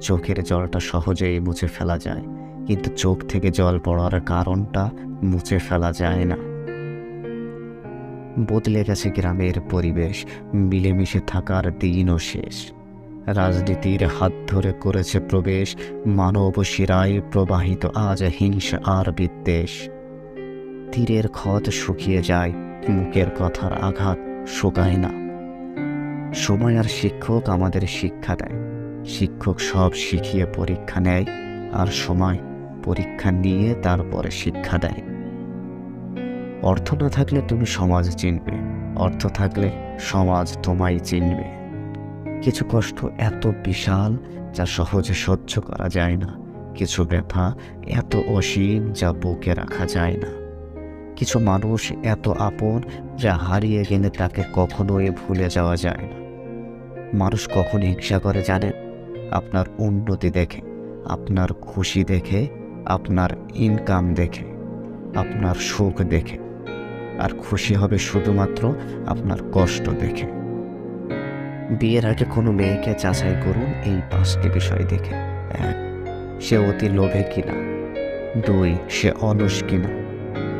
চোখের জলটা সহজেই মুছে ফেলা যায়, কিন্তু চোখ থেকে জল পড়ার কারণটা মুছে ফেলা যায় না। বদলে গেছে গ্রামের পরিবেশ, মিলেমিশে থাকার দিনও শেষ। রাজনীতির হাত ধরে করেছে প্রবেশ, মানব শিরায় প্রবাহিত আজ হিংসা আর বিদ্বেষ। তীরের ক্ষত শুকিয়ে যায়, মুখের কথার আঘাত শুকায় না। সময় আর শিক্ষক আমাদের শিক্ষা দেয়। শিক্ষক সব শিখিয়ে পরীক্ষা নেয়, আর সময় পরীক্ষা নিয়ে তারপরে শিক্ষা দেয়। অর্থ না থাকলে তুমি সমাজ চিনবে, অর্থ থাকলে সমাজ তোমায় চিনবে। কিছু কষ্ট এত বিশাল যা সহজে সহ্য করা যায় না, কিছু ব্যথা এত অসীম যা বুকে রাখা যায় না। কিছু মানুষ এত আপন যা হারিয়ে গেলে তাকে কখনোই ভুলে যাওয়া যায় না। মানুষ কখন হিংসা করে জানেন? আপনার উন্নতি দেখে, আপনার খুশি দেখে, আপনার ইনকাম দেখে, আপনার সুখ দেখে। আর খুশি হবে শুধুমাত্র আপনার কষ্ট দেখে। বিয়ের আগে কোনো মেয়েকে যাচাই করুন এই 5টি বিষয় দেখে। 1. সে অতি লোভে কিনা। 2. সে অলস কিনা।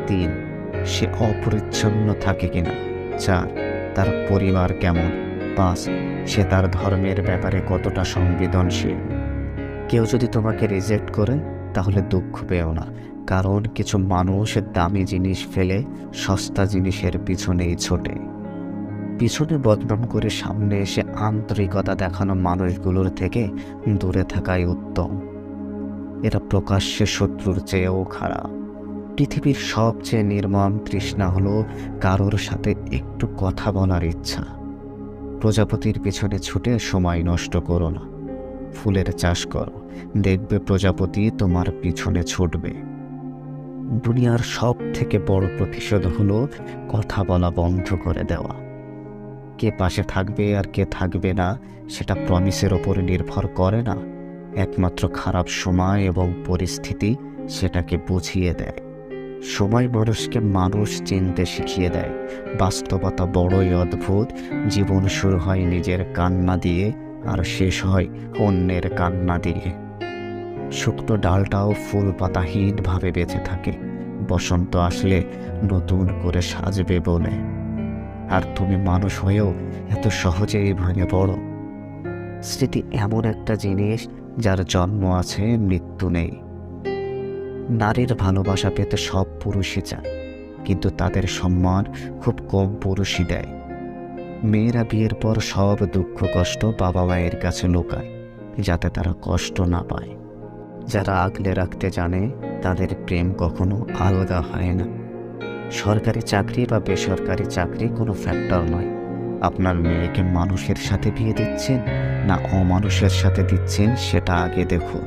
3. সে অপরিচ্ছন্ন থাকে কিনা। 4. তার পরিবার কেমন। 5. সে তার ধর্মের ব্যাপারে কতটা সংবেদনশীল। কেউ যদি তোমাকে রিজেক্ট করে তাহলে দুঃখ পেও না, কারণ কিছু মানুষ দামি জিনিস ফেলে সস্তা জিনিসের পিছনেই ছোটে। পিছনে বদনাম করে সামনে এসে আন্তরিকতা দেখানো মানুষগুলোর থেকে দূরে থাকাই উত্তম। এরা প্রকাশ্যে শত্রুর চেয়েও খারাপ। পৃথিবীর সবচেয়ে নির্মম তৃষ্ণা হলো কারোর সাথে একটু কথা বলার ইচ্ছা। প্রজাপতির পিছনে ছুটে সময় নষ্ট করো না, ফুলের চাষ করো, দেখবে প্রজাপতি তোমার পিছনে ছুটবে। দুনিয়ার সব থেকে বড় প্রতিশোধ হলো কথা বলা বন্ধ করে দেওয়া। কে পাশে থাকবে আর কে থাকবে না সেটা প্রমিসের ওপর নির্ভর করে না, একমাত্র খারাপ সময় এবং পরিস্থিতি সেটাকে বুঝিয়ে দেয়। সময় মানুষকে মানুষ চিনতে শিখিয়ে দেয়। বাস্তবতা বড়ই অদ্ভুত। জীবন শুরু হয় নিজের কান্না দিয়ে, আর শেষ হয় অন্যের কান্না দিয়ে। শুকনো ডালটাও ফুল পাতাহীনভাবে বেঁচে থাকে, বসন্ত আসলে নতুন করে সাজবে বলে। আর তুমি মানুষ হয়েও এত সহজেই ভেঙে পড়ো। স্মৃতি এমন একটা জিনিস যার জন্ম আছে, মৃত্যু নেই। নারীর ভালোবাসা পেতে সব পুরুষই চায়, কিন্তু তাদের সম্মান খুব কম পুরুষই দেয়। মেয়েরা বিয়ের পর সব দুঃখ কষ্ট বাবা মায়ের কাছে লুকায়, যাতে তারা কষ্ট না পায়। যারা আগলে রাখতে জানে তাদের প্রেম কখনো আলগা হয় না। সরকারি চাকরি বা বেসরকারি চাকরি কোনো ফ্যাক্টর নয়। আপনার মেয়েকে মানুষের সাথে বিয়ে দিচ্ছেন না অমানুষের সাথে দিচ্ছেন সেটা আগে দেখুন।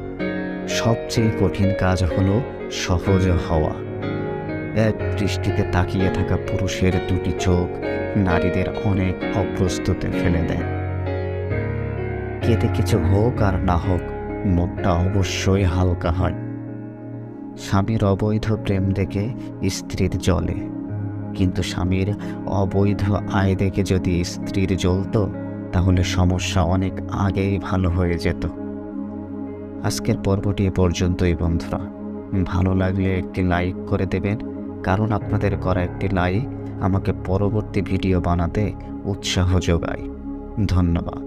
সবচেয়ে কঠিন কাজ হলো সহজ হওয়া। এক দৃষ্টিতে তাকিয়ে থাকা পুরুষের দুটি চোখ নারীদের অনেক অপ্রস্তুতে ফেলে দেয়। কেটে কিছু হোক আর না হোক, মনটা অবশ্যই হালকা হয়। স্বামীর অবৈধ প্রেম দেখে স্ত্রীর জ্বলে, কিন্তু স্বামীর অবৈধ আয় দেখে যদি স্ত্রীর জ্বলতো তাহলে সমস্যা অনেক আগেই ভালো হয়ে যেত। আজকের পর্বটি এ পর্যন্তই বন্ধুরা। ভালো লাগলে একটি লাইক করে দেবেন, কারণ আপনাদের করা একটি লাইক আমাকে পরবর্তী ভিডিও বানাতে উৎসাহ যোগায়। ধন্যবাদ।